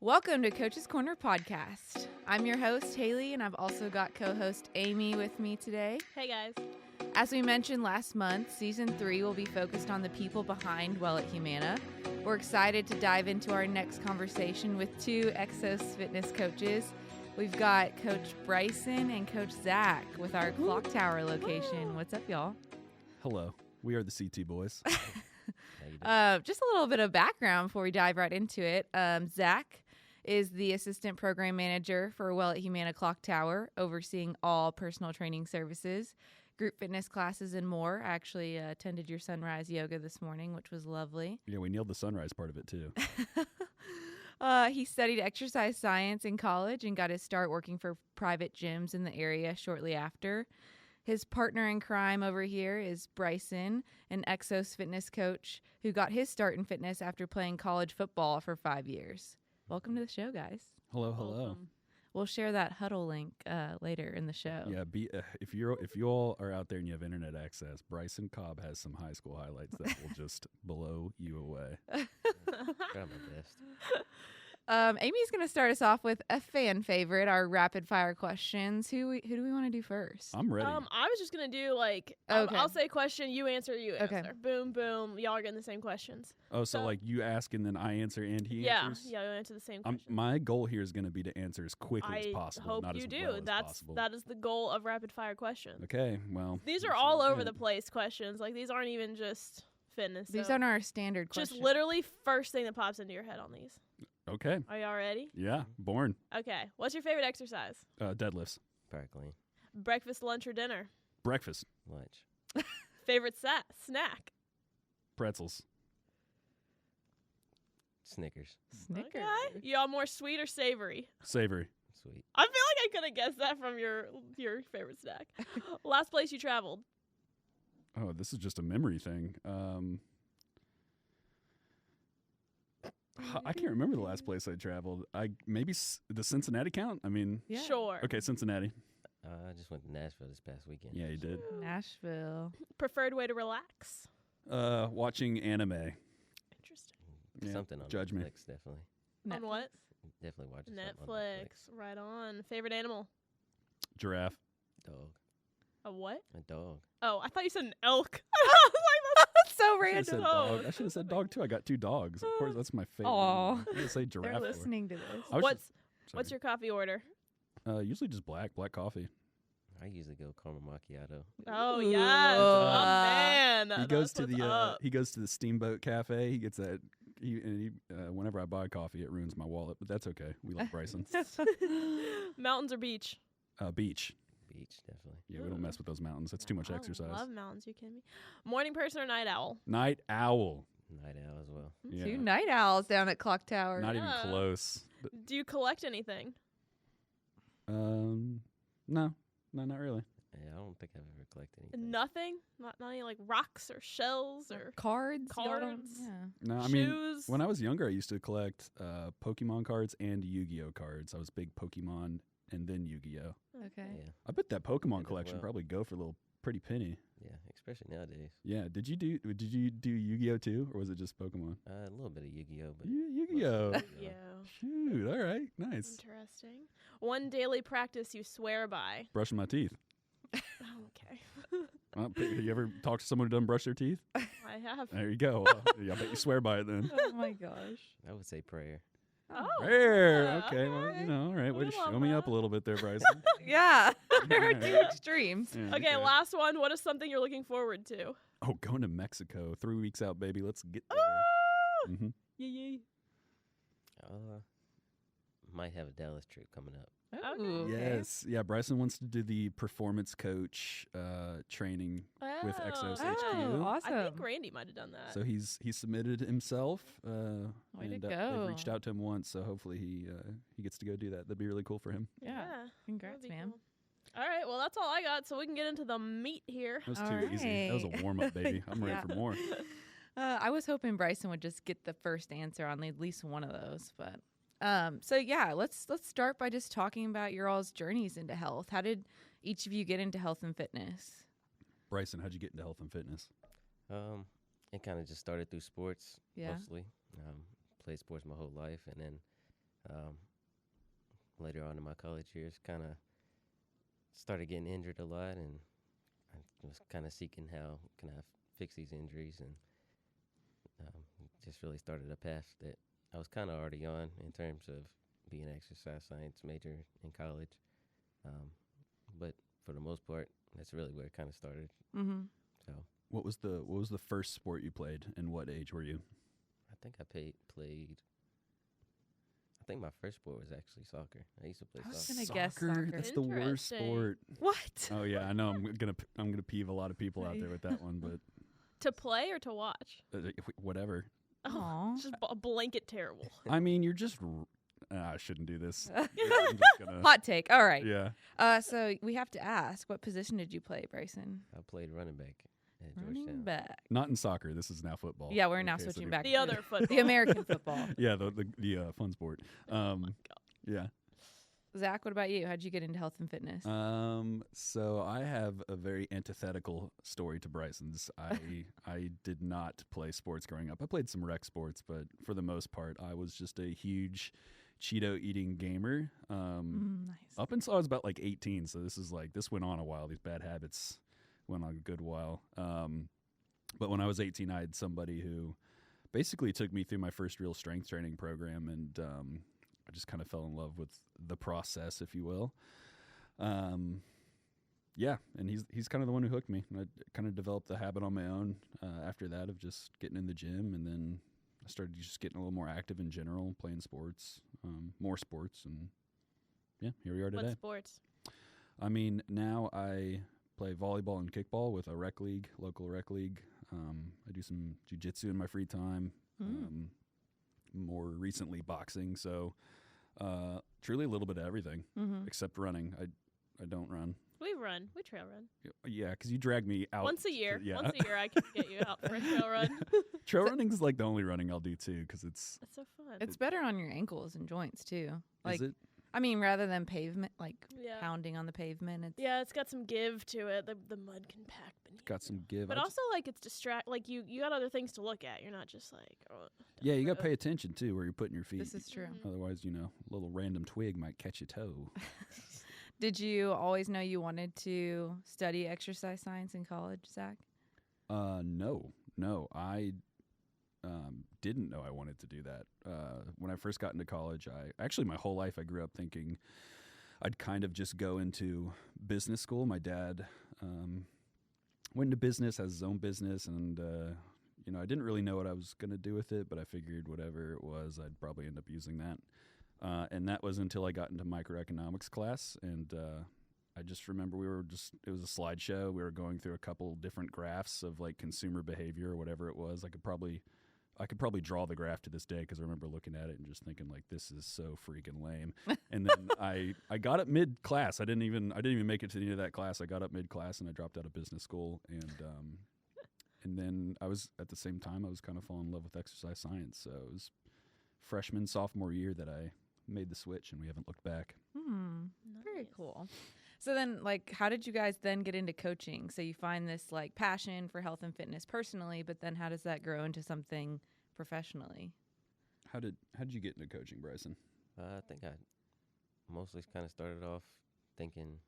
Welcome to Coach's Corner Podcast. I'm your host, Haley, and I've also got co-host Amy with me today. Hey, guys. As we mentioned last month, Season 3 will be focused on the people behind Well at Humana. We're excited to dive into our next conversation with two Exos fitness coaches. We've got Coach Bryson and Coach Zach with our Clocktower location. What's up, y'all? Hello. We are the CT boys. Just a little bit of background before we dive right into it. Zach is the assistant program manager for Well at Humana Clocktower, overseeing all personal training services, group fitness classes, and more. I actually attended your sunrise yoga this morning, which was lovely. Yeah, we nailed the sunrise part of it, too. He studied exercise science in college and got his start working for private gyms in the area shortly after. His partner in crime over here is Bryson, an Exos fitness coach who got his start in fitness after playing college football for 5 years. Welcome to the show, guys. Hello, hello. We'll share that huddle link later in the show. Yeah, if you all are out there and you have internet access, Bryson Cobb has some high school highlights that will just blow you away. Try my best. Amy's going to start us off with a fan favorite, our rapid fire questions. Who do we want to do first? I'm ready. I was just going to do, Okay. I'll say a question, you answer, Okay. answer. Boom, boom. Y'all are getting the same questions. Oh, so like you ask and then I answer and he answers? Yeah, you answer the same question. My goal here is going to be to answer as quickly as I possible, hope not you as do. well as possible. That is the goal of rapid fire questions. Okay, well. These are all over the place questions. Like, these aren't even just fitness. These so aren't our standard just questions. literally first thing that pops into your head on these. Okay. Are y'all ready? Yeah, born. Okay. What's your favorite exercise? Deadlifts. Probably clean. Breakfast, lunch, or dinner? Breakfast. Lunch. Favorite snack? Pretzels. Snickers. Snickers. Okay. Y'all more sweet or savory? Savory. Sweet. I feel like I could have guessed that from your favorite snack. Last place you traveled? Oh, this is just a memory thing. I can't remember the last place I traveled. Does Cincinnati count? I mean, Yeah. Sure. okay, Cincinnati. I just went to Nashville this past weekend. Yeah, you did. Nashville. Preferred way to relax? Watching anime. Interesting. Yeah, Something on judge me. Netflix, definitely. On what? Definitely watching something on Netflix. Netflix. Right on. Favorite animal? Giraffe. Dog. A what? A dog. Oh, I thought you said an elk. I was like, That's so I should've random. said Oh. dog. I should have said dog too. I got two dogs. Of course, that's my favorite. Aw. I'm gonna say giraffe. They're for it. listening to this. I was What's your coffee order? usually just black coffee. I usually go caramel macchiato. Oh, Ooh. yes. Oh, man. He goes That's to what's up. the Steamboat Cafe. He gets that. Whenever I buy coffee, it ruins my wallet, but that's okay. We love Bryson. Mountains or beach? Beach. Beach, definitely. Yeah, we don't mess with those mountains. That's too much exercise. I love mountains. You kidding me? Morning person or night owl? Night owl. Night owl as well. Yeah. Two night owls down at Clocktower. Not even Yeah. close. Do you collect anything? No, not really. Yeah, I don't think I've ever collected anything. Nothing? Not any like rocks or shells or Cards. Y'all don't- Cards. Yeah. No, I mean, shoes? when I was younger, I used to collect Pokemon cards and Yu-Gi-Oh cards. I was big Pokemon and then Yu-Gi-Oh. Okay. Yeah, I bet that Pokemon as collection well. probably go for a little pretty penny. yeah, especially nowadays. Yeah. Did you do Yu-Gi-Oh too, or was it just Pokemon? A little bit of Yu-Gi-Oh, but Yu-Gi-Oh. mostly Yeah. Shoot. All right. Nice. Interesting. One daily practice you swear by. Brushing my teeth. Okay. You ever talk to someone who doesn't brush their teeth? I have. There you go. I bet you swear by it then. Oh my gosh. I would say prayer. Oh. Rare. yeah, Okay. Well, okay. all right. Way We to love show me up that. a little bit there, Bryson. Yeah. There are Yeah. two extremes. Yeah, Okay, last one. What is something you're looking forward to? Oh, going to Mexico. 3 weeks out, baby. Let's get there. Mm-hmm. Yeah. Might have a Dallas trip coming up. Ooh, okay. Yes. Yeah, Bryson wants to do the performance coach training with Exos Oh, HQ. awesome. I think Randy might have done that. So he's submitted himself. Way to and go. they've reached out to him once, so hopefully he gets to go do that. That'd be really cool for him. Yeah. that'd Congrats, be man. cool. All right, well, that's all I got, so we can get into the meat here. That was All too easy. That was right. a warm up, baby. I'm ready Yeah. for more. I was hoping Bryson would just get the first answer on at least one of those, but so yeah, let's start by just talking about your all's journeys into health. How did each of you get into health and fitness? Bryson, how'd you get into health and fitness? It kind of just started through sports Yeah. mostly. Played sports my whole life, and then Um, Later on in my college years, kind of started getting injured a lot, and I was kind of seeking how can I fix these injuries, and just really started a path that I was kind of already on in terms of being an exercise science major in college. But for the most part, that's really where it kind of started. Mm-hmm. So What was the first sport you played, and what age were you? I think I played. I think my first sport was actually soccer. I used to play I was soccer. gonna guess soccer. That's the worst Interesting. sport. What? Oh yeah, I know. I'm gonna peeve a lot of people out there with that one, but To play or to watch? whatever. Aw. It's just a blanket terrible. I mean, you're just. I shouldn't do this. I'm just gonna, Hot take. All right. yeah. So we have to ask, what position did you play, Bryson? I played running back at Running Georgetown. back. Not in soccer. This is now football. Yeah, we're in now case switching anyone- back. The other football. The American football. Yeah, the fun sport. Oh my God. Yeah. Zach, what about you? How'd you get into health and fitness? So I have a very antithetical story to Bryson's. I did not play sports growing up. I played some rec sports, but for the most part, I was just a huge Cheeto eating gamer. Nice. Up until I was about like 18. So this went on a while. These bad habits went on a good while. But when I was 18, I had somebody who basically took me through my first real strength training program, and I just kind of fell in love with the process, if you will. Yeah, and he's kind of the one who hooked me. And I kind of developed the habit on my own after that of just getting in the gym, and then I started just getting a little more active in general, playing sports, more sports, and yeah, here we are today. What sports? I mean, now I play volleyball and kickball with a rec league, local rec league. I do some jiu-jitsu in my free time. More recently, boxing. So truly a little bit of everything, Mm-hmm. except running. I don't run. We run. We trail run. Yeah, because you drag me out. Once a year. Yeah. Once a year I can get you out for a trail run. Trail running is like the only running I'll do too, because it's. That's so fun. It's better on your ankles and joints too. Like, Is it? I mean, rather than pavement, like yeah. pounding on the pavement. It's Yeah, it's got some give to it. The mud can pack beneath. Got some give. But also, like, it's like you got other things to look at. You're not just like, oh. Yeah, you got to pay attention too where you're putting your feet. This is true. Mhm. Otherwise, a little random twig might catch your toe. Did you always know you wanted to study exercise science in college, Zach? No, I didn't know I wanted to do that. When I first got into college, my whole life I grew up thinking I'd kind of just go into business school. My dad went into business, has his own business, and I didn't really know what I was going to do with it, but I figured whatever it was, I'd probably end up using that. And that was until I got into microeconomics class, and I just remember it was a slideshow. We were going through a couple different graphs of like consumer behavior or whatever it was. I could probably draw the graph to this day because I remember looking at it and just thinking like, this is so freaking lame. And then I got up mid class. I didn't even make it to the end of that class. I got up mid class and I dropped out of business school, and then I was at the same time I was kind of falling in love with exercise science. So it was freshman, sophomore year that I made the switch, and we haven't looked back. Very Nice. cool. So then, like, how did you guys then get into coaching? So you find this like passion for health and fitness personally, but then how does that grow into something professionally? How did you get into coaching, Bryson? I think I mostly kind of started off thinking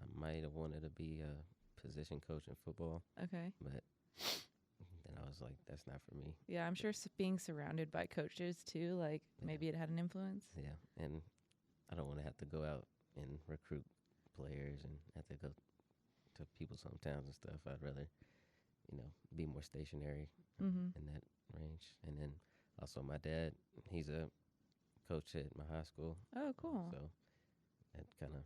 I might have wanted to be a position coach in football, Okay. but then I was like, that's not for me. Yeah, I'm sure being surrounded by coaches too, like Yeah. maybe it had an influence. Yeah, and I don't want to have to go out and recruit players and have to go to people's hometowns and stuff. I'd rather, be more stationary Mm-hmm. in that range. And then also my dad, he's a coach at my high school. Oh, cool. So that kind of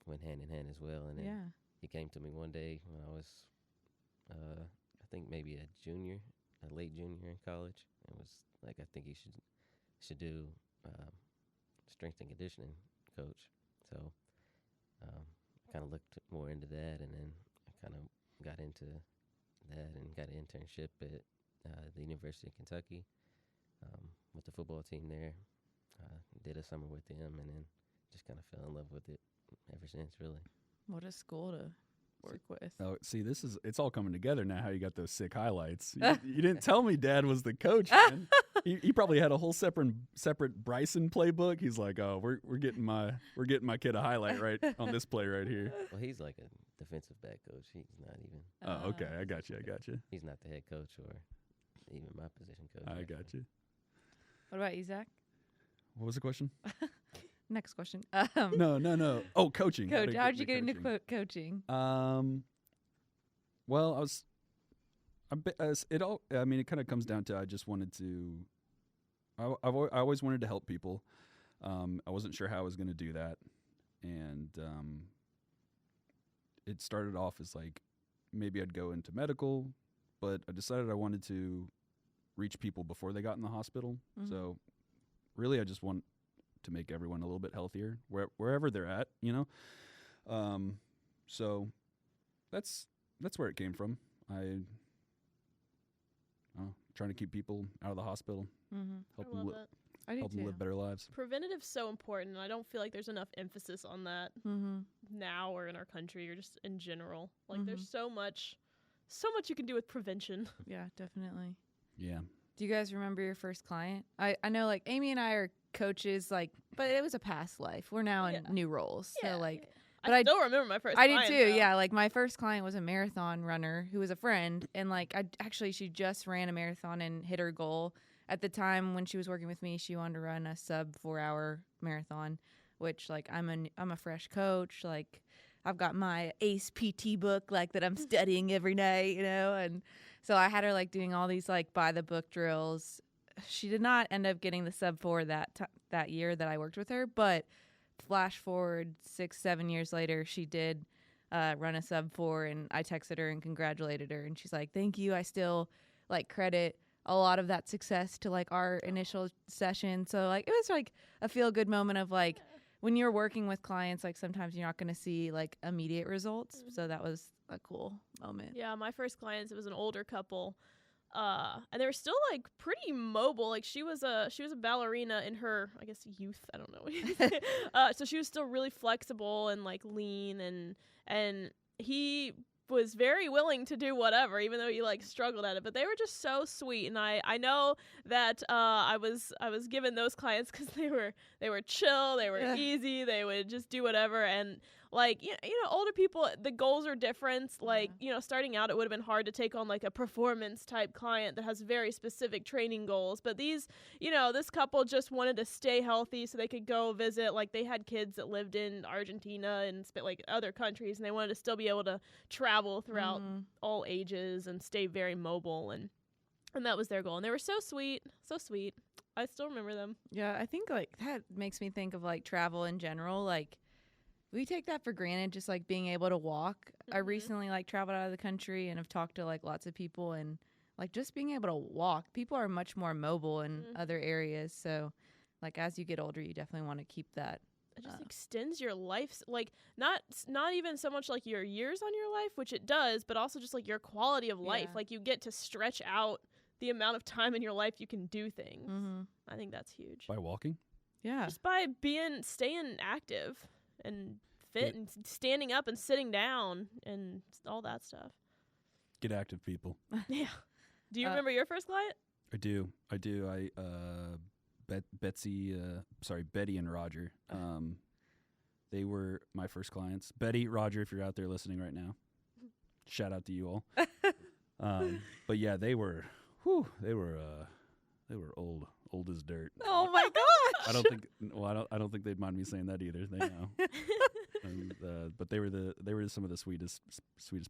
went hand in hand as well. And then Yeah. he came to me one day when I was, I think maybe a late junior in college, and was like, I think you should do strength and conditioning coach. So I kind of looked more into that, and then I kind of got into that and got an internship at the University of Kentucky with the football team there. Did a summer with them, and then just kind of fell in love with it ever since, really. What a school to work with. Oh, see, it's all coming together now. How you got those sick highlights? You didn't tell me Dad was the coach, man. He probably had a whole separate Bryson playbook. He's like, oh, we're getting my kid a highlight right on this play right here. Well, he's like a defensive back coach. He's not even. Oh, okay, I got you. He's not the head coach or even my position coach. I got you. What about you, Zach? What was the question? Next question. No. Oh, coaching. Coach, how'd you get into coaching? Well, it kind of comes down to I just wanted to. I always wanted to help people. I wasn't sure how I was going to do that, and it started off as like maybe I'd go into medical, but I decided I wanted to reach people before they got in the hospital. Mm-hmm. So really, I just want to make everyone a little bit healthier wherever they're at, you know. So that's where it came from. Trying to keep people out of the hospital, help them live better lives. Preventative's so important, and I don't feel like there's enough emphasis on that now or in our country or just in general. Like there's so much you can do with prevention. Yeah, definitely. Yeah. Do you guys remember your first client? I know like Amy and I are coaches, like, but it was a past life. We're now in new roles. Yeah, so like, but I still remember my first I client, did too. though. Yeah. Like my first client was a marathon runner who was a friend. And like, she just ran a marathon and hit her goal. At the time when she was working with me, she wanted to run a sub 4-hour marathon, which like, I'm a fresh coach. Like I've got my ACE PT book, like that I'm studying every night, you know? And so I had her like doing all these like by the book drills. She did not end up getting the sub 4 that year that I worked with her, but flash forward 6-7 years later, she did run a sub 4, and I texted her and congratulated her, and she's like, thank you. I still like credit a lot of that success to like our initial session. So like it was like a feel good moment of like when you're working with clients, like sometimes you're not going to see like immediate results. So that was a cool moment. Yeah, my first clients, it was an older couple. And they were still like pretty mobile. Like she was a ballerina in her, I guess, youth. I don't know. So she was still really flexible and like lean, and he was very willing to do whatever, even though he like struggled at it. But they were just so sweet, and I know that I was given those clients because they were chill, they were easy, they would just do whatever. And like you know older people, the goals are different. Like starting out, it would have been hard to take on like a performance type client that has very specific training goals. But these this couple just wanted to stay healthy so they could go visit. Like they had kids that lived in Argentina and like other countries, and they wanted to still be able to travel throughout all ages and stay very mobile, and that was their goal. And they were so sweet, so sweet. I still remember them. Yeah, I think like that makes me think of like travel in general. Like we take that for granted, just like being able to walk. I recently like traveled out of the country and have talked to like lots of people, and like just being able to walk. People are much more mobile in other areas. So like as you get older, you definitely want to keep that. It just extends your life, like not even so much like your years on your life, which it does, but also just like your quality of life. Like you get to stretch out the amount of time in your life you can do things. I think that's huge. By walking? Yeah. Just by staying active and fit and standing up and sitting down and all that stuff. Get active, people. Yeah. Do you remember your first client? I do. Betty and Roger. They were my first clients. Betty, Roger, if you're out there listening right now, shout out to you all. But yeah, they were old as dirt. Oh my gosh! I don't think they'd mind me saying that either. They know. But they were some of the sweetest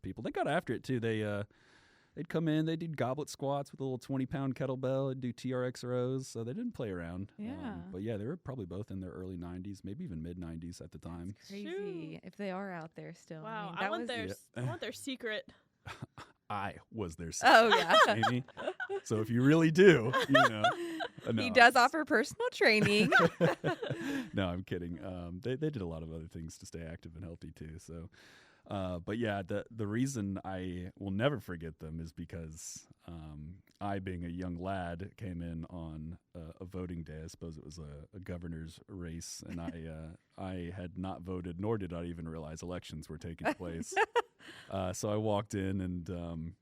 people. They got after it too. They'd come in, they'd do goblet squats with a little 20-pound kettlebell, they'd do TRX rows, so they didn't play around. Yeah. But yeah, they were probably both in their early 90s, maybe even mid-90s at the time. That's crazy. If they are out there still. Wow, I I want their secret. I was their secret. Oh yeah. Amy. So if you really do, no. He does offer personal training. No, I'm kidding. They did a lot of other things to stay active and healthy too. So, but yeah, the reason I will never forget them is because I, being a young lad, came in on a voting day. I suppose it was a governor's race, and I had not voted, nor did I even realize elections were taking place. So I walked in, and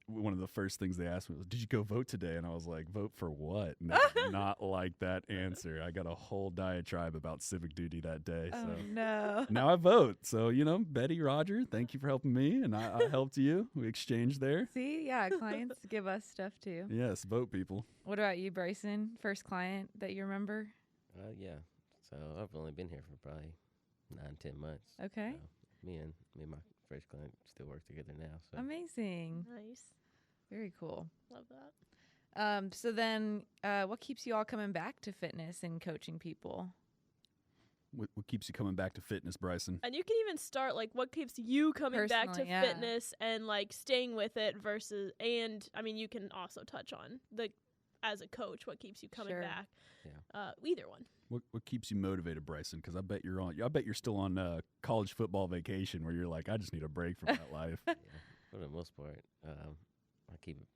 one of the first things they asked me was, "Did you go vote today?" And I was like, "Vote for what?" And I did not like that answer. I got a whole diatribe about civic duty that day. Oh, So no. now I vote. So, Betty, Roger, thank you for helping me, and I helped you. We exchanged there. See, yeah, clients give us stuff too. Yes, vote, people. What about you, Bryson? First client that you remember? Yeah. So I've only been here for probably 9-10 months. Okay. So me and my first client still work together now. So Amazing. Nice. Very cool. Love that. So then, what keeps you all coming back to fitness and coaching people? What keeps you coming back to fitness, Bryson? And you can even start like what keeps you coming back to Personally, yeah. fitness and like staying with it versus, and I mean you can also touch on as a coach what keeps you coming Sure. back. Yeah. Either one. What keeps you motivated, Bryson? Because I bet you're still on college football vacation where you're like, I just need a break from that life. Yeah, for the most part, I keep it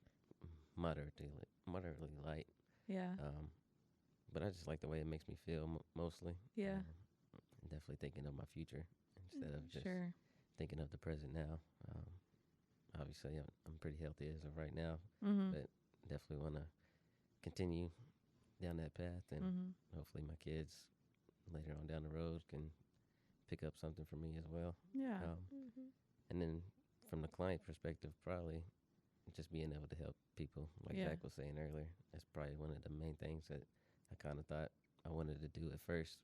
moderately light. Yeah. But I just like the way it makes me feel mostly. Yeah. Definitely thinking of my future instead of just Sure. thinking of the present now. Obviously, I'm pretty healthy as of right now, Mm-hmm. but definitely want to continue down that path, and Mm-hmm. hopefully my kids later on down the road can pick up something from me as well. Yeah. And then from the client perspective, probably just being able to help people, like Yeah. Zach was saying earlier. That's probably one of the main things that I kind of thought I wanted to do at first,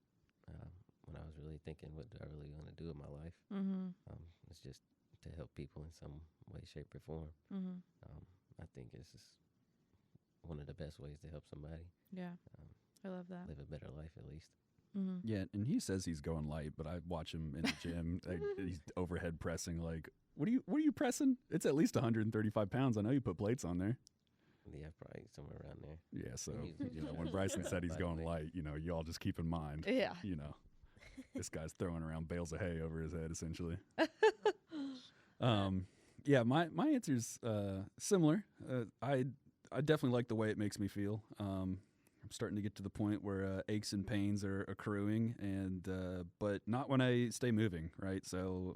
when I was really thinking, what do I really want to do in my life? Mm-hmm. It's just to help people in some way, shape, or form. Mm-hmm. I think it's just one of the best ways to help somebody Yeah. I love that. live a better life, at least. Mm-hmm. Yeah, and he says he's going light, but I watch him in the gym. He's overhead pressing. Like, what are you pressing? It's at least 135 pounds. I know you put plates on there. Yeah, probably somewhere around there. Yeah, so He's- when Bryson said he's By the going way. light, you all just keep in mind. Yeah. This guy's throwing around bales of hay over his head, essentially. Yeah, my answer's similar. I definitely like the way it makes me feel. I'm starting to get to the point where aches and pains are accruing, but not when I stay moving, right? So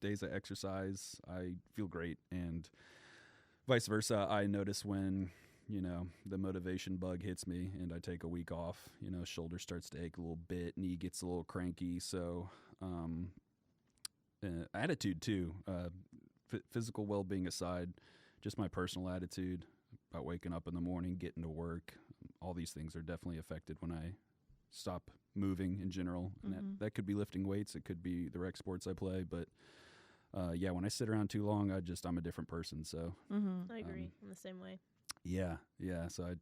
days I exercise, I feel great, and vice versa. I notice when the motivation bug hits me and I take a week off, shoulder starts to ache a little bit, knee gets a little cranky. So attitude too, physical well-being aside, just my personal attitude about waking up in the morning, getting to work, all these things are definitely affected when I stop moving in general. And that could be lifting weights, it could be the rec sports I play, but yeah, when I sit around too long, I'm a different person. So Mm-hmm. I agree. I'm the same way. yeah. So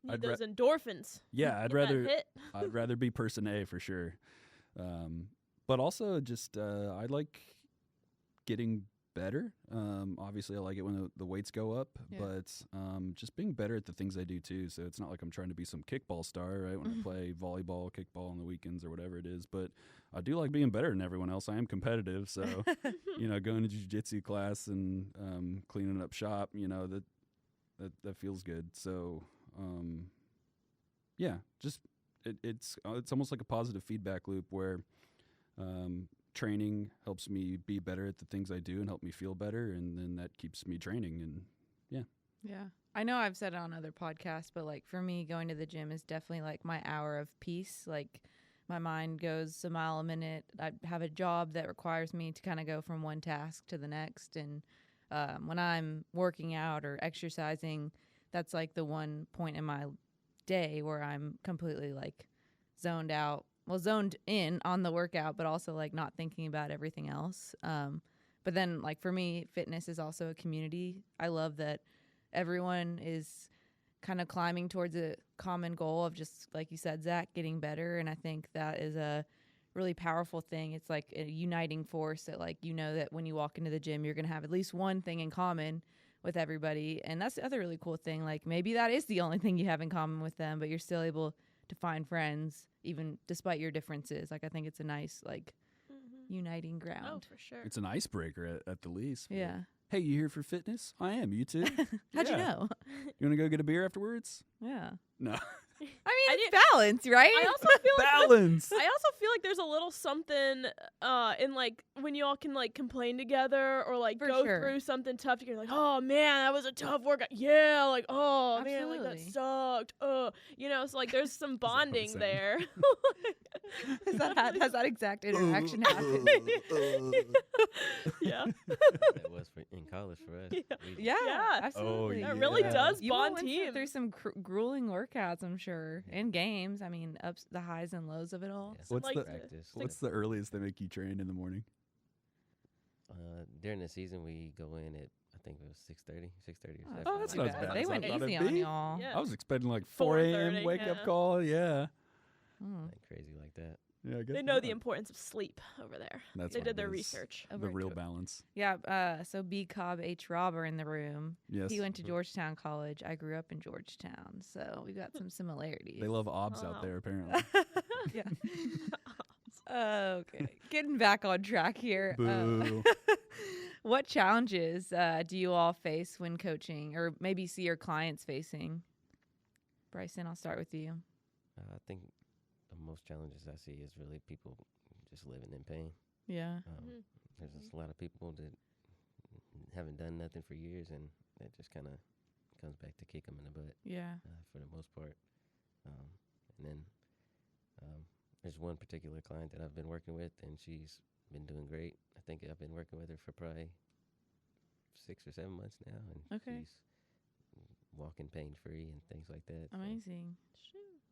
Need I'd those endorphins. yeah, I'd Get that rather hit. I'd rather be person A for sure. But also just I like getting better. Obviously, I like it when the weights go up, Yeah. but just being better at the things I do too. So it's not like I'm trying to be some kickball star, right? When I play volleyball, kickball on the weekends or whatever it is. But I do like being better than everyone else. I am competitive, so going to jiu-jitsu class and cleaning up shop, that feels good. So yeah, just it's almost like a positive feedback loop where training helps me be better at the things I do and help me feel better, and then that keeps me training. And Yeah. I know I've said it on other podcasts, but like for me, going to the gym is definitely like my hour of peace. Like my mind goes a mile a minute. I have a job that requires me to kind of go from one task to the next. And when I'm working out or exercising, that's like the one point in my day where I'm completely like zoned in on the workout, but also like not thinking about everything else. But then like for me, fitness is also a community. I love that everyone is kind of climbing towards a common goal of just, like you said, Zach, getting better. And I think that is a really powerful thing. It's like a uniting force that like, that when you walk into the gym, you're going to have at least one thing in common with everybody. And that's the other really cool thing. Like maybe that is the only thing you have in common with them, but you're still able to find friends even despite your differences. Like I think it's a nice like uniting ground. Oh, for sure. it's an icebreaker at the least. Yeah. Hey, you here for fitness? I am. You too? How'd you Yeah. know? You want to go get a beer afterwards? Yeah. No. I mean, it's balance, right? I also feel like Balance. I also feel like there's a little something in like when you all can like complain together or like For go sure. through something tough. You're like, oh man, that was a tough workout. Yeah, like oh man, like that Absolutely. sucked. You know, so like there's some what it's bonding saying? there. Has that exact interaction happened? Yeah. That was in college for us. Yeah. We- Yeah, Yeah. absolutely. That really yeah. does You all bond went teams. through some grueling workouts, I'm sure, and games. I mean, ups, the highs and lows of it all. yeah, What's like the- practice? What's the earliest they make you train in the morning? During the season, we go in at I think it was 6:30 or 7. Oh, that's too not as bad They as I went thought it'd easy on be. y'all. Yeah. I was expecting like 4 a.m. 4:30, wake up yeah. call. Yeah. Mm. Like crazy like that. Yeah, I guess They know the not. importance of sleep over there. That's They what did it their is. research. Oh, The very real cool. balance. Yeah, so B. Cobb H. Robber in the room. Yes. He went to Mhm. Georgetown College. I grew up in Georgetown, so we've got some similarities. They love obs Wow. out there, apparently. Yeah. Okay. Getting back on track here. Boo. What challenges do you all face when coaching, or maybe see your clients facing? Bryson, I'll start with you. I think the most challenges I see is really people just living in pain. Yeah. Mhm. There's just a lot of people that haven't done nothing for years, and that just kind of comes back to kick them in the butt Yeah. for the most part. And then there's one particular client that I've been working with, and she's been doing great. I think I've been working with her for probably 6 or 7 months now, and Okay. she's walking pain-free and things like that. so- Amazing.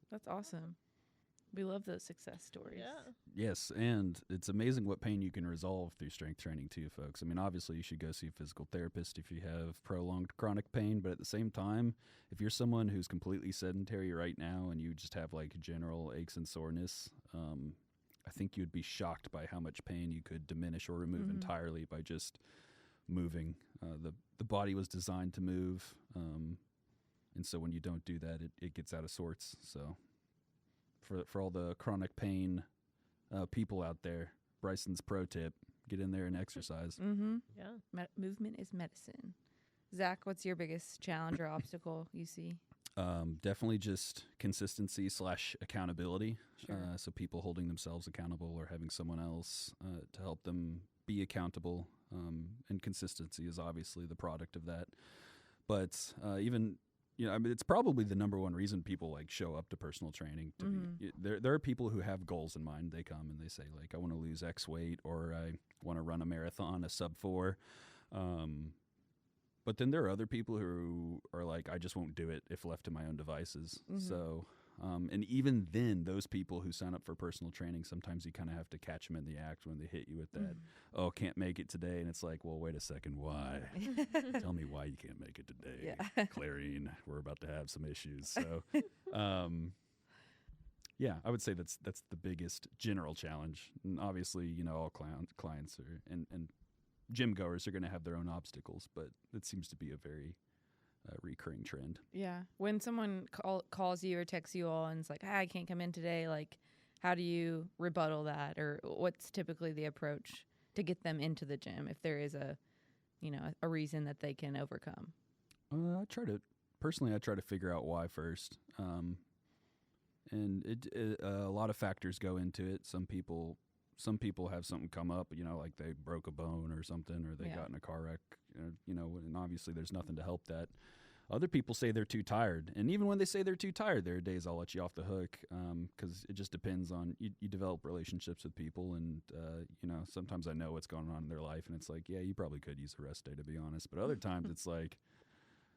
That's awesome. We love those success stories. Yeah. Yes, and it's amazing what pain you can resolve through strength training too, folks. I mean, obviously you should go see a physical therapist if you have prolonged chronic pain, but at the same time, if you're someone who's completely sedentary right now and you just have like general aches and soreness, I think you'd be shocked by how much pain you could diminish or remove Mhm. entirely by just moving. The body was designed to move, and so when you don't do that, it gets out of sorts. So for all the chronic pain people out there, Bryson's pro tip: get in there and exercise. Mm-hmm. Yeah. Movement is medicine. Zach, what's your biggest challenge or obstacle you see? Definitely just consistency / accountability. Sure. So people holding themselves accountable or having someone else to help them be accountable. And consistency is obviously the product of that. But even, I mean, it's probably the number one reason people like show up to personal training. There are people who have goals in mind. They come and they say like, I want to lose X weight, or I want to run a marathon, a sub 4. But then there are other people who are like, I just won't do it if left to my own devices. Mhm. So, and even then, those people who sign up for personal training, sometimes you kind of have to catch them in the act when they hit you with that, oh, can't make it today. And it's like, well, wait a second, why? Tell me why you can't make it today. Yeah. Clarine, we're about to have some issues. So, yeah, I would say that's the biggest general challenge. And obviously, all clients are, and gym goers are going to have their own obstacles, but it seems to be a very recurring trend. Yeah. When someone calls you or texts you all and it's like, I can't come in today, like, how do you rebuttal that? Or what's typically the approach to get them into the gym if there is a reason that they can overcome? I try to figure out why first. And a lot of factors go into it. Some people have something come up, like they broke a bone or something, or they Yeah. got in a car wreck, and obviously there's nothing to help that. Other people say they're too tired. And even when they say they're too tired, there are days I'll let you off the hook, because it just depends on, you develop relationships with people, and, sometimes I know what's going on in their life, and it's like, yeah, you probably could use a rest day, to be honest. But other times it's like,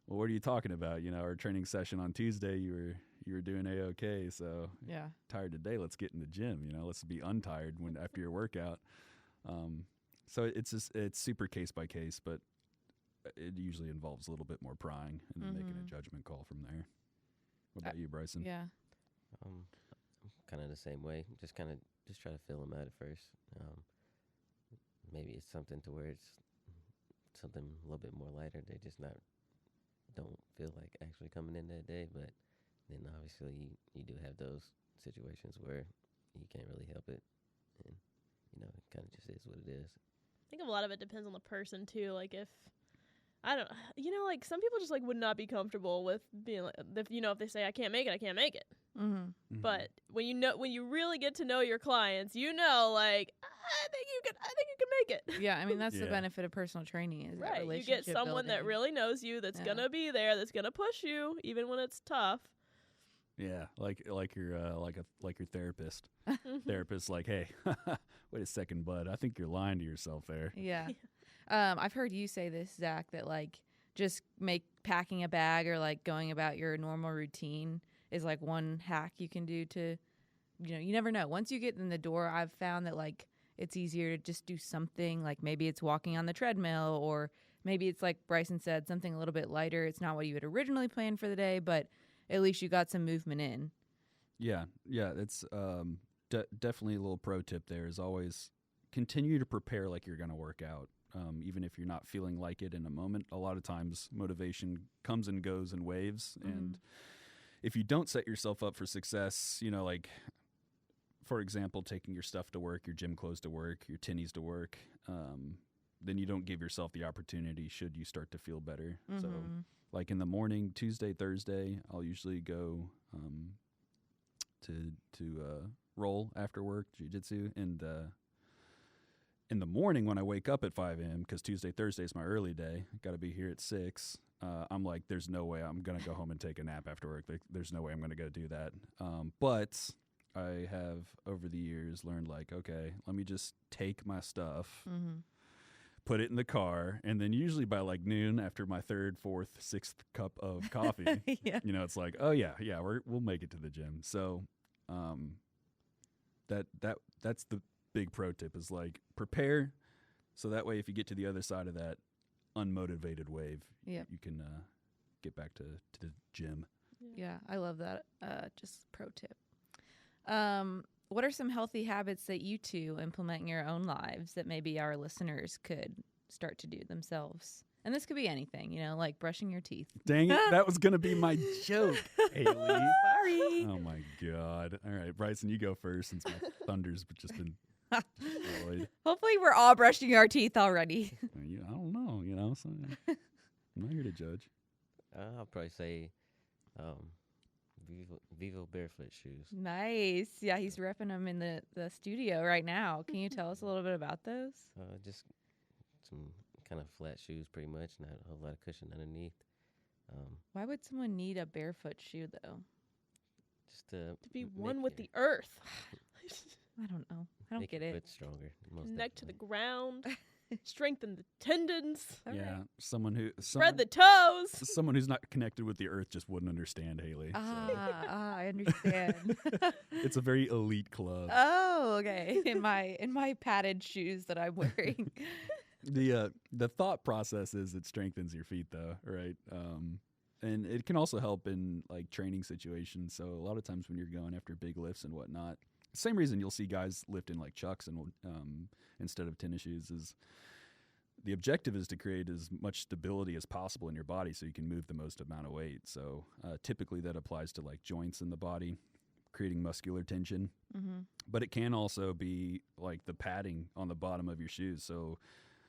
well, what are you talking about? Our training session on Tuesday, you were doing A-okay, so Yeah. tired today, let's get in the gym, let's be untired after your workout. So it's super case by case, but it usually involves a little bit more prying and then making a Mhm. judgment call from there. What about you, Bryson? Yeah. I'm kind of the same way. Just try to fill them out at first. Maybe it's something to where it's something a little bit more lighter. They just don't feel like actually coming in that day. But then obviously you do have those situations where you can't really help it, and it kind of just is what it is. I think a lot of it depends on the person too. Like if like some people just like would not be comfortable with being like, if they say I can't make it, I can't make it. Mm-hmm. But when you really get to know your clients, like I think you can make it. Yeah, I mean that's the Yeah. benefit of personal training is that Right. You relationship get someone that building. really knows you, that's Yeah. gonna be there, that's gonna push you even when it's tough. Yeah, like your therapist. Therapist, like, hey, wait a second, bud. I think you're lying to yourself there. Yeah. I've heard you say this, Zach, that like just packing a bag or like going about your normal routine is like one hack you can do to, you never know. Once you get in the door, I've found that like it's easier to just do something, like maybe it's walking on the treadmill, or maybe it's like Bryson said, something a little bit lighter. It's not what you had originally planned for the day, but at least you got some movement in. Yeah, it's definitely a little pro tip there is always continue to prepare like you're going to work out. Even if you're not feeling like it in a moment, a lot of times motivation comes and goes in waves. Mhm. And if you don't set yourself up for success, like, for example, taking your stuff to work, your gym clothes to work, your tinnies to work, then you don't give yourself the opportunity should you start to feel better. So Mhm. like in the morning, Tuesday, Thursday, I'll usually go to roll after work, jiu-jitsu, and in the morning when I wake up at 5 a.m., because Tuesday, Thursday is my early day, got to be here at 6, I'm like, there's no way I'm going to go home and take a nap after work. There's no way I'm going to go do that. But I have, over the years, learned, like, okay, let me just take my stuff, put it in the car, and then usually by like noon, after my 3rd, 4th, 6th cup of coffee, Yeah. it's like, oh yeah, we'll make it to the gym. So that's the big pro tip is like prepare, so that way if you get to the other side of that unmotivated wave, Yep. you can get back to the gym. Yeah, I love that. Just pro tip. What are some healthy habits that you two implement in your own lives that maybe our listeners could start to do themselves? And this could be anything, like brushing your teeth. Dang it, that was gonna be my joke, Haley. Sorry. Oh my god. All right, Bryson, you go first since my thunder's just been destroyed. Hopefully we're all brushing our teeth already. I don't know, so I'm not here to judge. I'll probably say Vivo barefoot shoes. Nice. Yeah, he's repping them in the studio right now. Can you tell us a little bit about those? Just some kind of flat shoes, pretty much, not a whole lot of cushion underneath. Why would someone need a barefoot shoe, though? Just to be make one with your- the earth. I don't know. I don't make get your it. foot stronger. Most Connect to the definitely. ground. Strengthen the tendons. All Yeah, right. Spread the toes. someone who's not connected with the earth just wouldn't understand, Haley. I understand. It's a very elite club. Oh, okay. In my padded shoes that I'm wearing. The thought process is it strengthens your feet, though, right? And it can also help in like training situations. So a lot of times when you're going after big lifts and whatnot, same reason you'll see guys lifting like chucks and instead of tennis shoes is the objective is to create as much stability as possible in your body so you can move the most amount of weight. So typically that applies to like joints in the body, creating muscular tension. Mm-hmm. But it can also be like the padding on the bottom of your shoes. So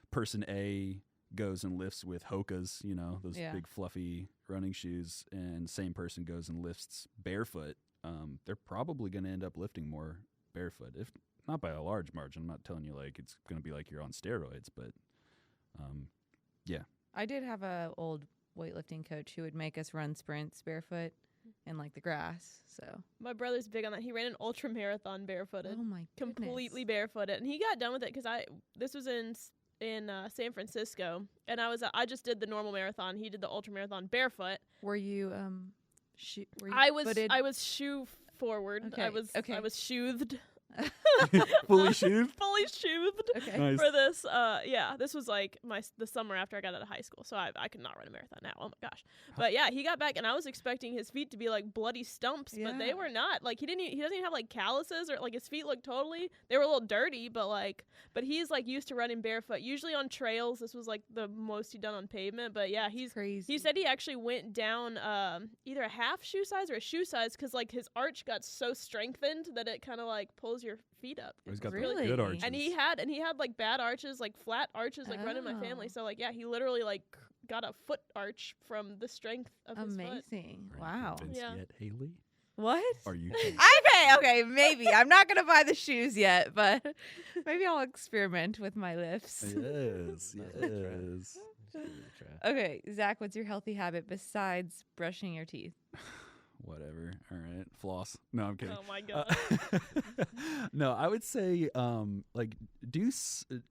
person A goes and lifts with Hoka's, those Yeah. big fluffy running shoes, and same person goes and lifts barefoot. They're probably going to end up lifting more barefoot, if not by a large margin. I'm not telling you like it's going to be like you're on steroids, but yeah. I did have a old weightlifting coach who would make us run sprints barefoot in like the grass. So My brother's big on that. He ran an ultra marathon barefooted, oh my completely goodness. barefooted, and he got done with it because this was in San Francisco, and I just did the normal marathon. He did the ultra marathon barefoot. Were you were you I was footed? shoe forward. Okay, I was okay. shoothed. Fully shoothed. Fully shoothed. Okay. Nice. For this, this was like the summer after I got out of high school, so I could not run a marathon now. Oh my gosh! But yeah, he got back, and I was expecting his feet to be like bloody stumps, but they Yeah. were not. Like he doesn't even have like calluses or like his feet look they were a little dirty, but he's like used to running barefoot. Usually on trails, this was like the most he'd done on pavement. But yeah, Crazy. he said he actually went down either a half shoe size or a shoe size because like his arch got so strengthened that it kind of like pulls your feet up. He's got Really? the good arches. And he had like bad arches, like flat arches, like running my family. Oh. So like, yeah, he literally like got a foot arch from the strength of his foot. Amazing. Are you Wow. convinced Yeah. yet, Haley? What? Are you? Okay, maybe. I'm not going to buy the shoes yet, but maybe I'll experiment with my lifts. Yes, Might as well try. yes. Just give it a try. Okay, Zach, what's your healthy habit besides brushing your teeth? Whatever. All right. Floss. No, I'm kidding. Oh my god. No, I would say like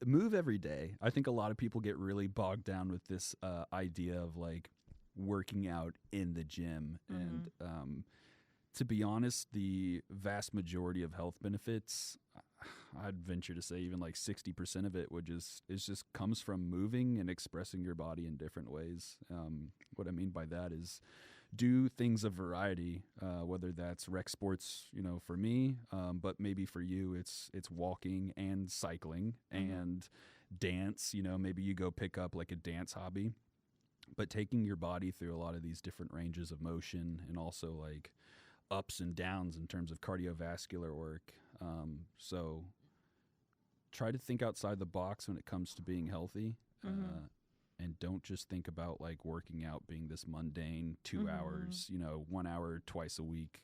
move every day. I think a lot of people get really bogged down with this idea of like working out in the gym, and to be honest, the vast majority of health benefits, I'd venture to say even like 60% of it just comes from moving and expressing your body in different ways. What I mean by that is do things of variety, whether that's rec sports, for me, but maybe for you, it's walking and cycling and dance. Maybe you go pick up like a dance hobby, but taking your body through a lot of these different ranges of motion and also like ups and downs in terms of cardiovascular work. So try to think outside the box when it comes to being healthy. And don't just think about like working out being this mundane 2 hours, 1 hour twice a week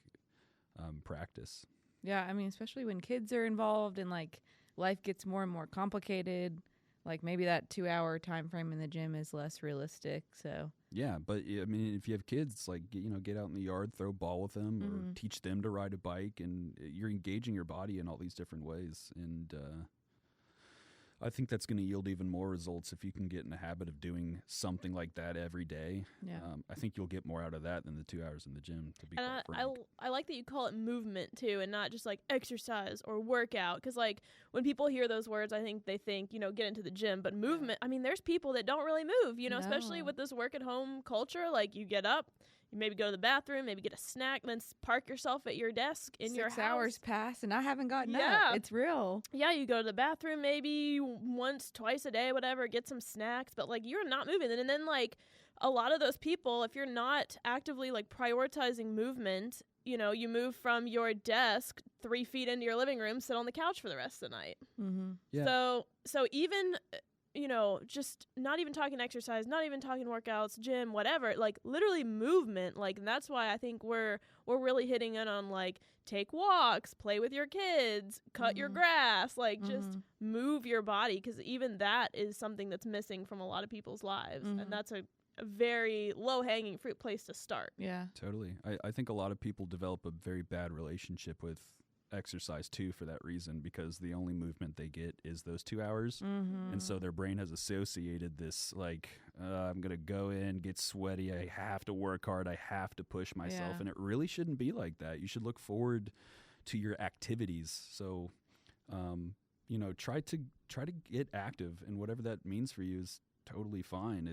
practice. Yeah, I mean, especially when kids are involved and like life gets more and more complicated, like maybe that 2 hour time frame in the gym is less realistic. So Yeah, but I mean, if you have kids, like get out in the yard, throw a ball with them, or teach them to ride a bike, and you're engaging your body in all these different ways. And I think that's going to yield even more results if you can get in the habit of doing something like that every day. yeah, I think you'll get more out of that than the 2 hours in the gym, to be And quite frank. I like that you call it movement too, and not just like exercise or workout. Because like when people hear those words, I think they think get into the gym. But movement, I mean, there's people that don't really move. Especially No. with this work at home culture. Like you get up, you maybe go to the bathroom, maybe get a snack, then park yourself at your desk in your 6 house. hours pass and I haven't gotten Yeah. up. It's real. Yeah, you go to the bathroom maybe once, twice a day, whatever, get some snacks, but like you're not moving. And then like a lot of those people, if you're not actively like prioritizing movement, you move from your desk 3 feet into your living room, sit on the couch for the rest of the night. Mm-hmm. Yeah. So even just not even talking exercise, not even talking workouts, gym, whatever, like literally movement. Like, and that's why I think we're really hitting in on like take walks, play with your kids, cut your grass, like just move your body, because even that is something that's missing from a lot of people's lives, and that's a very low-hanging fruit place to start. Yeah. Totally. I think a lot of people develop a very bad relationship with exercise too for that reason, because the only movement they get is those 2 hours, and so their brain has associated this like I'm gonna go in, get sweaty, I have to work hard, I have to push myself. Yeah. And it really shouldn't be like that. You should look forward to your activities. So try to get active, and whatever that means for you is totally fine.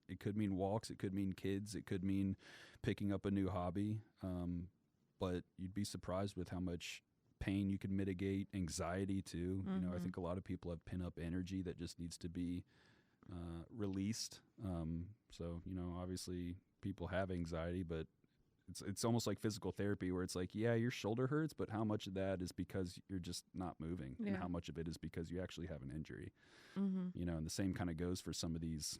It could mean walks, it could mean kids, it could mean picking up a new hobby, but you'd be surprised with how much pain you can mitigate, anxiety too. I think a lot of people have pent up energy that just needs to be released. So obviously people have anxiety, but it's almost like physical therapy, where it's like, yeah, your shoulder hurts, but how much of that is because you're just not moving, and how much of it is because you actually have an injury. And the same kind of goes for some of these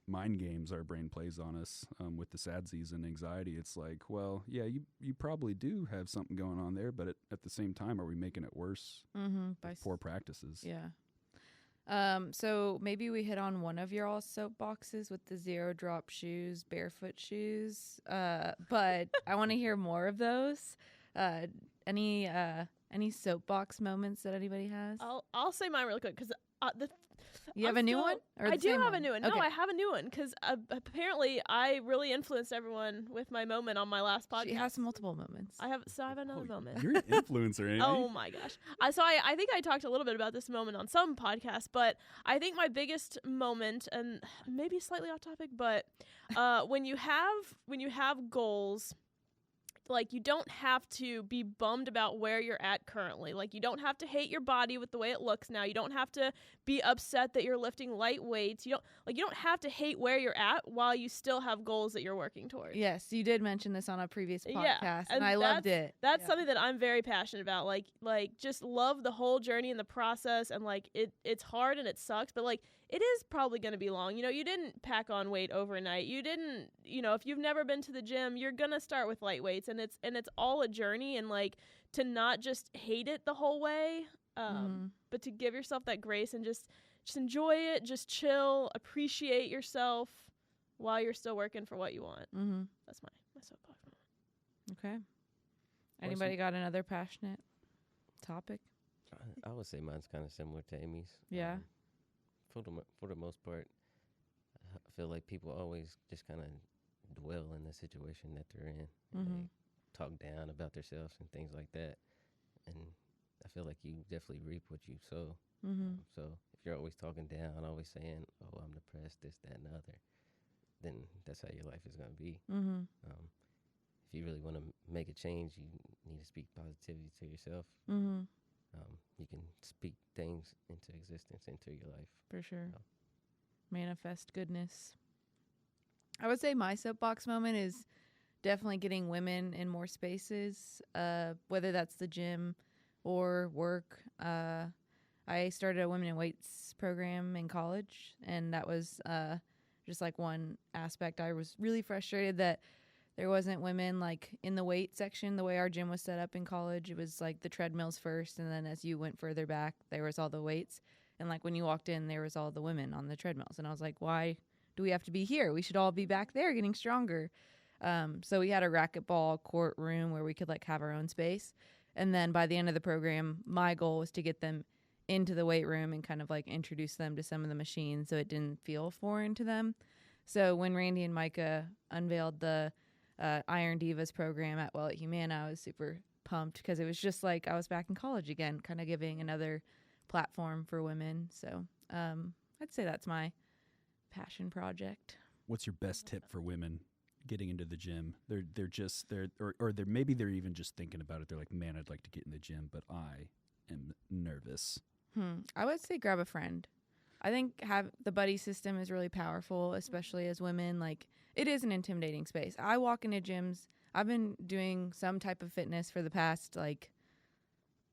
mind games our brain plays on us with the sadsies and anxiety. It's like, well, yeah, you probably do have something going on there, but at the same time, are we making it worse by poor practices? Yeah. So maybe we hit on one of your all soapboxes with the 0 drop shoes, barefoot shoes. But I want to hear more of those. Any soapbox moments that anybody has? I'll say mine really quick, because You have a new one? Or I the do same have one? a new one. Okay. No, I have a new one, because apparently I really influenced everyone with my moment on my last podcast. She has multiple moments. I have another moment. You're an influencer, ain't Oh my gosh. I think I talked a little bit about this moment on some podcasts, but I think my biggest moment, and maybe slightly off topic, but when you have goals, like, you don't have to be bummed about where you're at currently. Like, you don't have to hate your body with the way it looks now. You don't have to be upset that you're lifting light weights. You don't have to hate where you're at while you still have goals that you're working towards. Yes, you did mention this on a previous podcast, Yeah, and I loved it. That's something that I'm very passionate about. Like just love the whole journey and the process, and like it's hard and it sucks, but like it is probably going to be long. You know, you didn't pack on weight overnight. You didn't, you know, if you've never been to the gym, you're going to start with light weights, and it's all a journey, and like to not just hate it the whole way, but to give yourself that grace and just enjoy it, just chill, appreciate yourself while you're still working for what you want. That's my soapbox moment. Okay. Anybody got another passionate topic? I would say mine's kind of similar to Amy's. Yeah. For the most part, I feel like people always just kind of dwell in the situation that they're in. And they talk down about themselves and things like that. And I feel like you definitely reap what you sow. So if you're always talking down, always saying, oh, I'm depressed, this, that, and the other, then that's how your life is going to be. If you really want to make a change, you need to speak positivity to yourself. You can speak things into existence, into your life. For sure. Manifest goodness. I would say my soapbox moment is definitely getting women in more spaces, whether that's the gym or work. I started a women in weights program in college, and that was just like one aspect. I was really frustrated that there wasn't women like in the weight section the way our gym was set up in college. It was like the treadmills first, and then as you went further back, there was all the weights. And like when you walked in, there was all the women on the treadmills. And I was like, why do we have to be here? We should all be back there getting stronger. So we had a racquetball court room where we could like have our own space. And then by the end of the program, my goal was to get them into the weight room and kind of like introduce them to some of the machines so it didn't feel foreign to them. So when Randy and Micah unveiled the Iron Divas program at Humana, I was super pumped because it was just like I was back in college again, kind of giving another platform for women. So I'd say that's my passion project. What's your best tip for women getting into the gym? They're maybe they're even just thinking about it. They're like, man, I'd like to get in the gym, but I am nervous. I would say grab a friend. I think the buddy system is really powerful, especially as women. Like, it is an intimidating space. I walk into gyms. I've been doing some type of fitness for the past,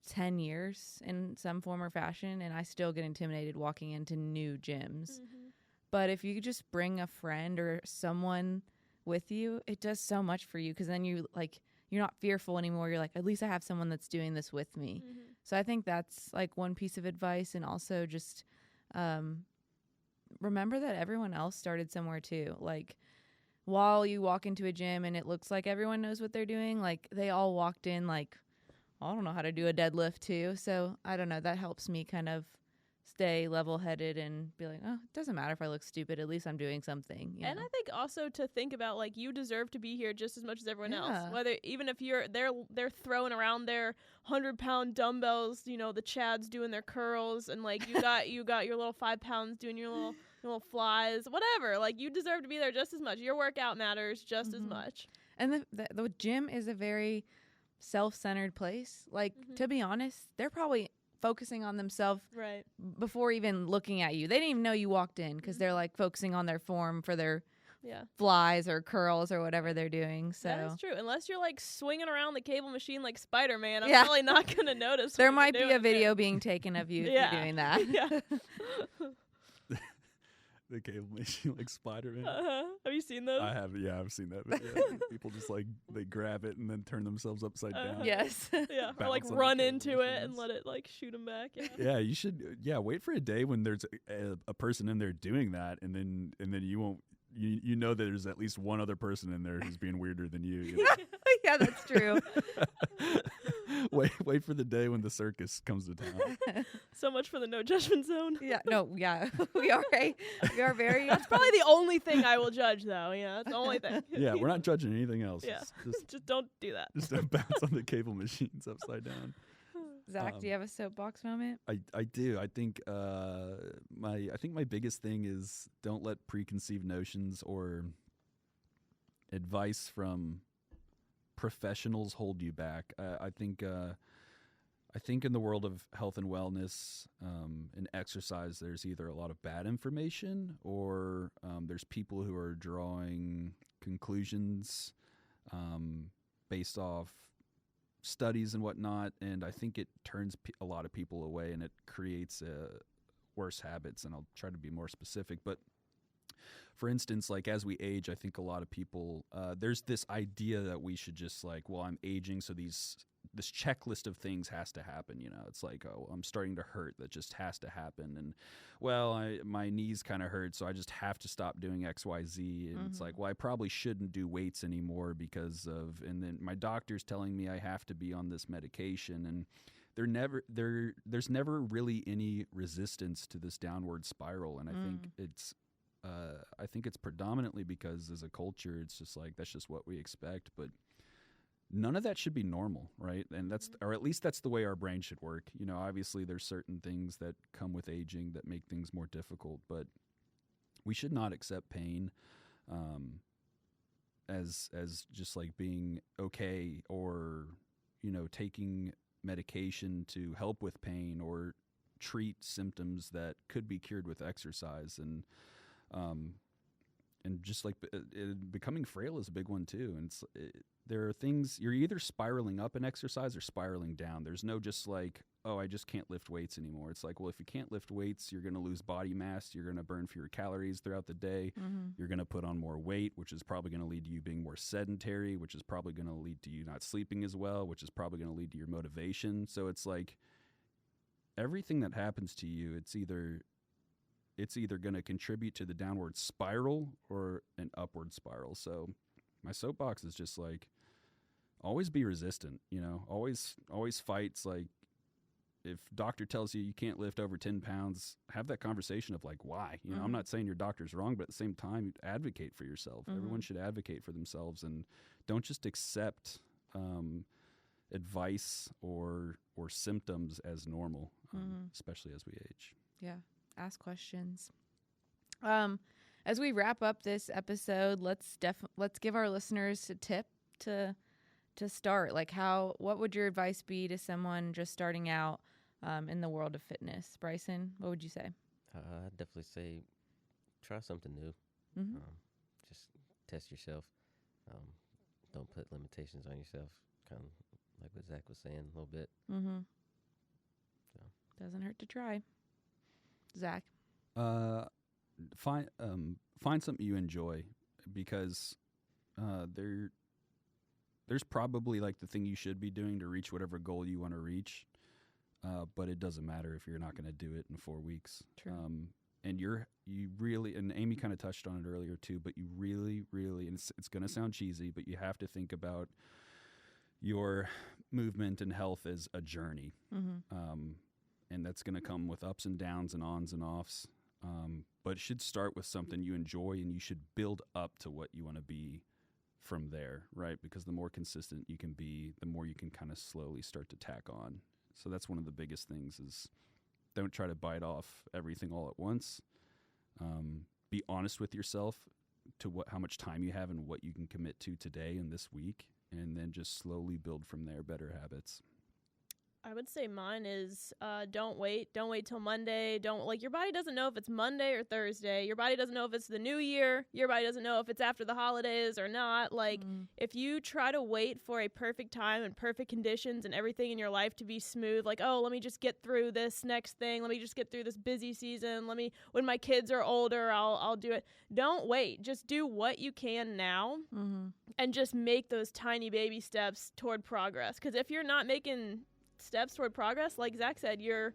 10 years in some form or fashion, and I still get intimidated walking into new gyms. But if you just bring a friend or someone with you, it does so much for you because then you're not fearful anymore. You're like, at least I have someone that's doing this with me. So I think that's like one piece of advice. And also just remember that everyone else started somewhere too. Like, while you walk into a gym and it looks like everyone knows what they're doing, like they all walked in like, I don't know how to do a deadlift too. So I don't know. That helps me kind of stay level-headed and be like, oh, it doesn't matter if I look stupid. At least I'm doing something. And I think also to think about, like, you deserve to be here just as much as everyone else. Whether even if they're throwing around their 100-pound dumbbells, you know, the Chads doing their curls, and like you got your little 5 pounds doing your little flies, whatever. Like, you deserve to be there just as much. Your workout matters just as much. And the gym is a very self-centered place. Like, to be honest, they're probably focusing on themselves before even looking at you. They didn't even know you walked in because they're like focusing on their form for their flies or curls or whatever they're doing. So that is true. Unless you're like swinging around the cable machine like Spider-Man, I'm really not going to notice. There might be a video being taken of you if you're doing that. The cable machine like Spider-Man. Have you seen those? I have. Yeah, I've seen that video. People just like they grab it and then turn themselves upside down. Yes. Or like run into it and let it like shoot them back. Yeah, you should. Yeah, wait for a day when there's a person in there doing that, and then you won't. You know that there's at least one other person in there who's being weirder than you. Know? Yeah, that's true. Wait for the day when the circus comes to town. So much for the no judgment zone. We are very. That's probably the only thing I will judge, though. Yeah, that's the only thing. Yeah, we're not judging anything else. Yeah, just don't do that. Just don't bounce on the cable machines upside down. Zach, do you have a soapbox moment? I do. I think my biggest thing is don't let preconceived notions or advice from professionals hold you back. I think in the world of health and wellness and exercise, there's either a lot of bad information or there's people who are drawing conclusions based off studies and whatnot, and I think it turns a lot of people away, and it creates worse habits, and I'll try to be more specific. But for instance, like as we age, I think a lot of people, there's this idea that we should just like, well, I'm aging, so this checklist of things has to happen. It's like, oh, I'm starting to hurt. That just has to happen. And well, my knees kind of hurt, so I just have to stop doing X, Y, Z. And it's like, well, I probably shouldn't do weights anymore and then my doctor's telling me I have to be on this medication. And there's never really any resistance to this downward spiral. And I think it's predominantly because as a culture, it's just like, that's just what we expect. But none of that should be normal, right? And or at least that's the way our brain should work. Obviously there's certain things that come with aging that make things more difficult, but we should not accept pain as just like being okay, or, taking medication to help with pain or treat symptoms that could be cured with exercise. And just like becoming frail is a big one too. And there are things, you're either spiraling up in exercise or spiraling down. There's no just like, oh, I just can't lift weights anymore. It's like, well, if you can't lift weights, you're going to lose body mass. You're going to burn fewer calories throughout the day. You're going to put on more weight, which is probably going to lead to you being more sedentary, which is probably going to lead to you not sleeping as well, which is probably going to lead to your motivation. So it's like everything that happens to you, it's either going to contribute to the downward spiral or an upward spiral. So my soapbox is just like, always be resistant, always fights. Like if doctor tells you can't lift over 10 pounds, have that conversation of like, why? I'm not saying your doctor's wrong, but at the same time, advocate for yourself. Everyone should advocate for themselves, and don't just accept advice or symptoms as normal, especially as we age. Yeah. Ask questions. As we wrap up this episode, let's give our listeners a tip to start. Like what would your advice be to someone just starting out in the world of fitness? Bryson, what would you say? I'd definitely say try something new. Just test yourself. Don't put limitations on yourself. Kind of like what Zach was saying a little bit. So. Doesn't hurt to try. Zach? Find something you enjoy, because there's probably like the thing you should be doing to reach whatever goal you want to reach, but it doesn't matter if you're not going to do it in 4 weeks. True. And you really, and Amy kind of touched on it earlier too, but you really, and it's going to sound cheesy, but you have to think about your movement and health as a journey. And that's going to come with ups and downs and ons and offs. But it should start with something you enjoy, and you should build up to what you want to be from there, right? Because the more consistent you can be, the more you can kind of slowly start to tack on. So that's one of the biggest things is don't try to bite off everything all at once. Be honest with yourself to how much time you have and what you can commit to today and this week, and then just slowly build from there better habits. I would say mine is don't wait till Monday. Your body doesn't know if it's Monday or Thursday. Your body doesn't know if it's the new year. Your body doesn't know if it's after the holidays or not. If you try to wait for a perfect time and perfect conditions and everything in your life to be smooth, like, oh, let me just get through this next thing. Let me just get through this busy season. When my kids are older, I'll do it. Don't wait. Just do what you can now and just make those tiny baby steps toward progress. Because if you're not making steps toward progress, like Zach said, you're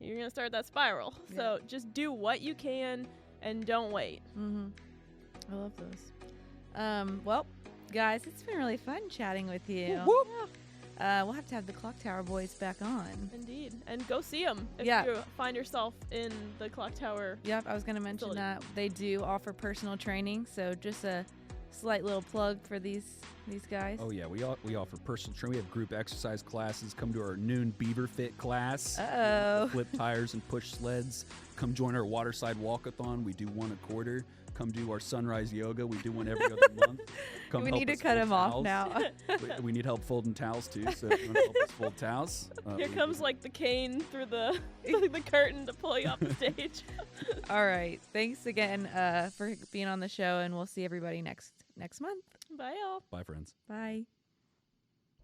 gonna start that spiral. Yeah. So just do what you can and don't wait. I love those. Well, guys, it's been really fun chatting with you. Whoop, whoop. We'll have to have the Clocktower boys back on. Indeed. And go see them if you find yourself in the Clocktower. Yep, I was going to mention that. They do offer personal training, so just a slight little plug for these guys. Oh, yeah, we offer personal training. We have group exercise classes. Come to our noon Beaver Fit class. Flip tires and push sleds. Come join our Waterside Walkathon. We do one a quarter. Come do our sunrise yoga. We do one every other month. We need to cut him off now. We need help folding towels too, so if you want to help us fold towels. Here comes like the cane through the the curtain to pull you off the stage. All right. Thanks again for being on the show, and we'll see everybody next month. Bye, y'all. Bye, friends. Bye.